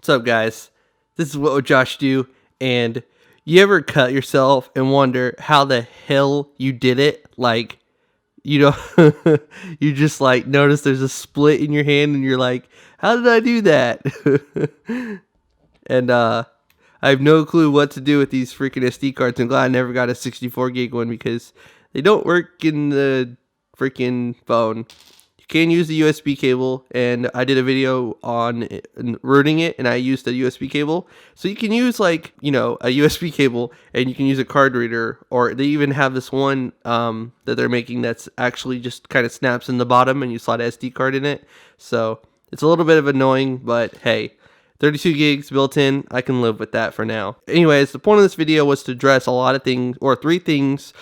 What's up, guys? This is What Would Josh Do? And you ever cut yourself and wonder how the hell you did it? Like, you know, you just like notice there's a split in your hand and you're like, how did I do that? And I have no clue what to do with these freaking SD cards. I'm glad I never got a 64 gig one because they don't work in the freaking phone. You can use the USB cable, and I did a video on rooting it, and I used a USB cable. So you can use a USB cable, and you can use a card reader, or they even have this one that they're making that's actually just kind of snaps in the bottom, and you slot an SD card in it. So it's a little bit of annoying, but hey, 32 gigs built in, I can live with that for now. Anyways, the point of this video was to address a lot of things, or 3 things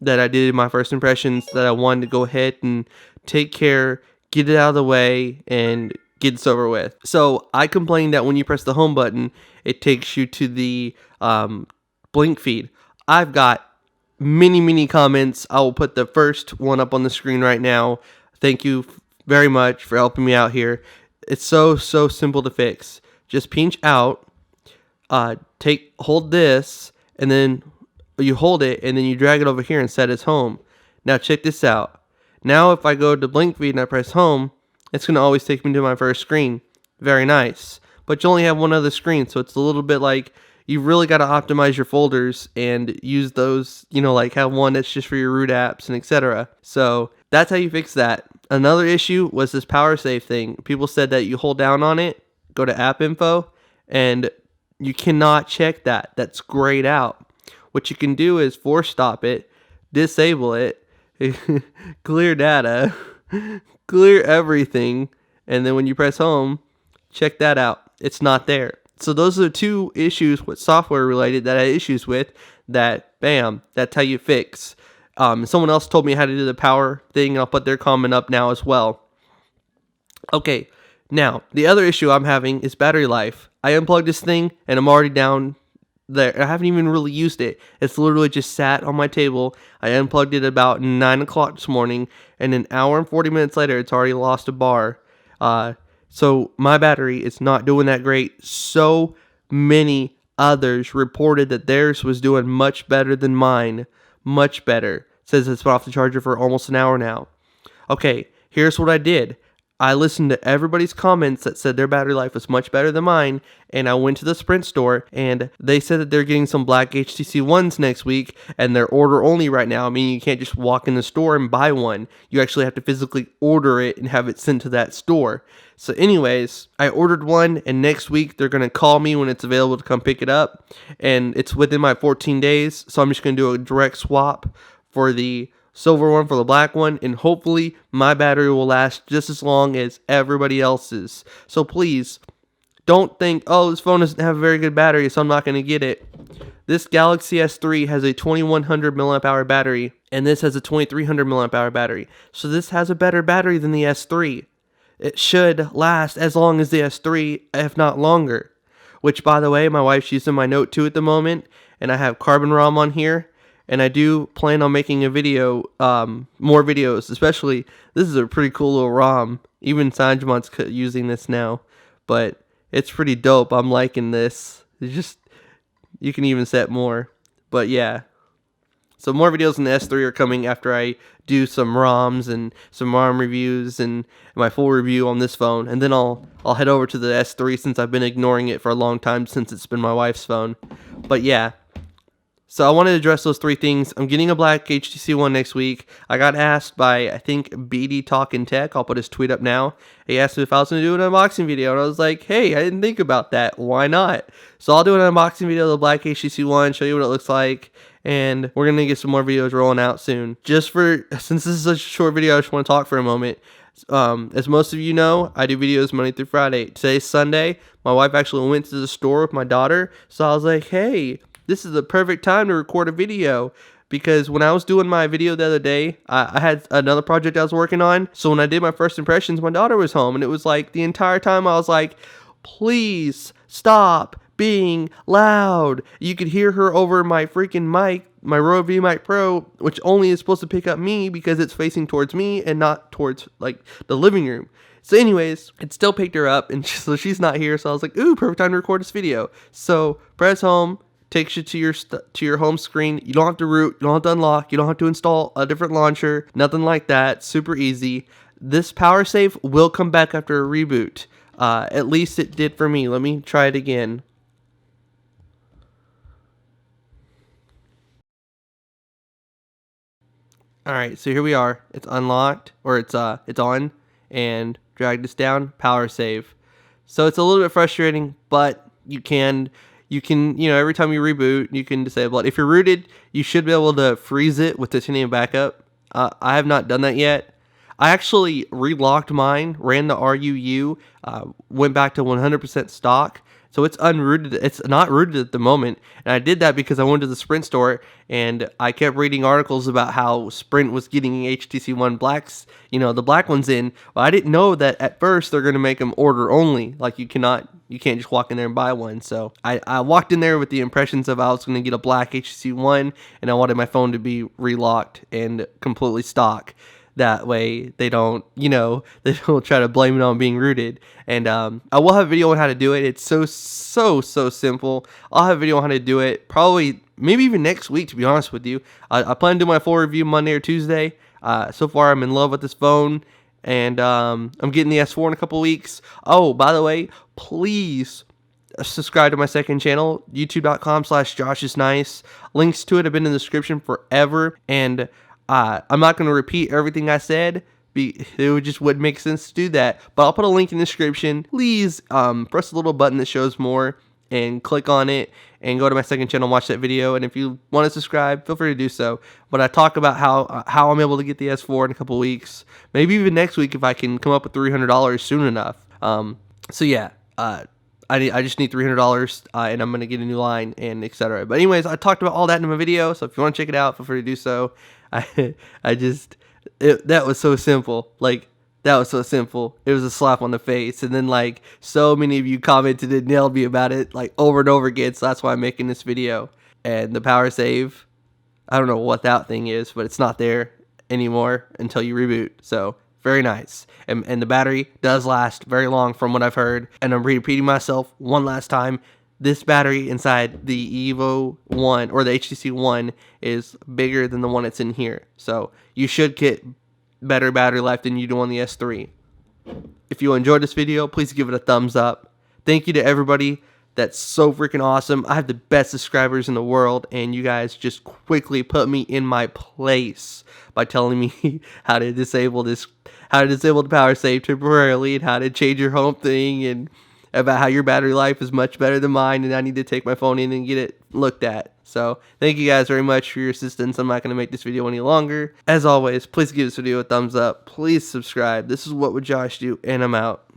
that I did in my first impressions that I wanted to go ahead and take care, get it out of the way, and get this over with. So I complained that when you press the home button, it takes you to the BlinkFeed. I've got many comments. I will put the first one up on the screen right now. Thank you very much for helping me out here. It's so simple to fix. Just pinch out, hold this, and then you hold it, and then you drag it over here and set as home. Now check this out. Now if I go to BlinkFeed and I press home, it's going to always take me to my first screen. Very nice. But you only have one other screen, so it's a little bit like you really got to optimize your folders and use those, like have one that's just for your root apps and etc. So that's how you fix that. Another issue was this power save thing. People said that you hold down on it, go to app info, and you cannot check that. That's grayed out. What you can do is force stop it, disable it, clear data, clear everything, and then when you press home, check that out. It's not there. So those are 2 issues with software related that I had issues with that, bam, that's how you fix. Someone else told me how to do the power thing, and I'll put their comment up now as well. Okay, now, the other issue I'm having is battery life. I unplugged this thing, and I'm already down there. I haven't even really used it. It's literally just sat on my table. I unplugged it about 9 o'clock this morning, and an hour and 40 minutes later, it's already lost a bar. So my battery is not doing that great. So many others reported that theirs was doing much better than mine. Much better. It says it's been off the charger for almost an hour now. Okay, here's what I did. I listened to everybody's comments that said their battery life was much better than mine, and I went to the Sprint store, and they said that they're getting some black HTC ones next week, and they're order only right now. I mean, you can't just walk in the store and buy one. You actually have to physically order it and have it sent to that store. So anyways, I ordered one, and next week they're going to call me when it's available to come pick it up, and it's within my 14 days, so I'm just going to do a direct swap for the silver one for the black one, and hopefully my battery will last just as long as everybody else's. So please don't think, oh, this phone doesn't have a very good battery, so I'm not going to get it. This Galaxy S3 has a 2100 milliamp hour battery, and this has a 2300 milliamp hour battery. So this has a better battery than the S3. It should last as long as the S3, if not longer. Which, by the way, my wife's using my Note 2 at the moment, and I have Carbon ROM on here. And I do plan on making a video, more videos, especially, this is a pretty cool little ROM. Even Sanjmon's using this now, but it's pretty dope. I'm liking this. It's just, you can even set more, but yeah. So more videos on the S3 are coming after I do some ROMs and some ROM reviews and my full review on this phone. And then I'll head over to the S3 since I've been ignoring it for a long time since it's been my wife's phone. But yeah. So I wanted to address those 3 things. I'm getting a black HTC One next week. I got asked by, I think, BD Talkin' Tech. I'll put his tweet up now. He asked me if I was going to do an unboxing video. And I was like, hey, I didn't think about that. Why not? So I'll do an unboxing video of the black HTC One, show you what it looks like. And we're going to get some more videos rolling out soon. Since this is such a short video, I just want to talk for a moment. As most of you know, I do videos Monday through Friday. Today's Sunday. My wife actually went to the store with my daughter. So I was like, hey, this is the perfect time to record a video, because when I was doing my video the other day, I had another project I was working on. So when I did my first impressions, my daughter was home, and it was like the entire time I was like, please stop being loud. You could hear her over my freaking mic, my Rode VMic Pro, which only is supposed to pick up me because it's facing towards me and not towards like the living room. So anyways, it still picked her up, and so she's not here. So I was like, ooh, perfect time to record this video. So press home, takes you to your home screen. You don't have to root, you don't have to unlock, you don't have to install a different launcher, nothing like that. Super easy. This power save will come back after a reboot. At least it did for me. Let me try it again. All right, so here we are. It's unlocked, or it's on, and drag this down, power save. So it's a little bit frustrating, but you can, every time you reboot, you can disable it. If you're rooted, you should be able to freeze it with Titanium Backup. I have not done that yet. I actually relocked mine, ran the RUU, went back to 100% stock. So it's unrooted. It's not rooted at the moment. And I did that because I went to the Sprint store and I kept reading articles about how Sprint was getting HTC One Blacks, the black ones in. But I didn't know that at first they're going to make them order only. Like you can't just walk in there and buy one. So I walked in there with the impressions of I was going to get a black HTC One and I wanted my phone to be relocked and completely stock. That way they don't try to blame it on being rooted. And I will have a video on how to do it. It's so simple. I'll have a video on how to do it probably maybe even next week, to be honest with you. I plan to do my full review Monday or Tuesday. So far I'm in love with this phone, and I'm getting the S4 in a couple weeks. Oh, by the way, please subscribe to my second channel, youtube.com/joshisnice. Links to it have been in the description forever, and I'm not going to repeat everything I said. It wouldn't make sense to do that. But I'll put a link in the description. Please press the little button that shows more and click on it and go to my second channel and watch that video. And if you want to subscribe, feel free to do so. But I talk about how I'm able to get the S4 in a couple weeks. Maybe even next week if I can come up with $300 soon enough. So yeah, I just need $300 and I'm going to get a new line and etc. But anyways, I talked about all that in my video. So if you want to check it out, feel free to do so. That was so simple. That was so simple. It was a slap on the face. And then so many of you commented and nailed me about it over and over again. So that's why I'm making this video. And the power save, I don't know what that thing is, but it's not there anymore until you reboot. So very nice. And the battery does last very long from what I've heard. And I'm repeating myself one last time. This battery inside the Evo 1 or the HTC One is bigger than the one that's in here. So you should get better battery life than you do on the S3. If you enjoyed this video, please give it a thumbs up. Thank you to everybody. That's so freaking awesome. I have the best subscribers in the world, and you guys just quickly put me in my place by telling me how to disable the power save temporarily and how to change your home thing, and about how your battery life is much better than mine and I need to take my phone in and get it looked at. So thank you guys very much for your assistance. I'm not going to make this video any longer. As always, please give this video a thumbs up. Please subscribe. This is What Would Josh Do, and I'm out.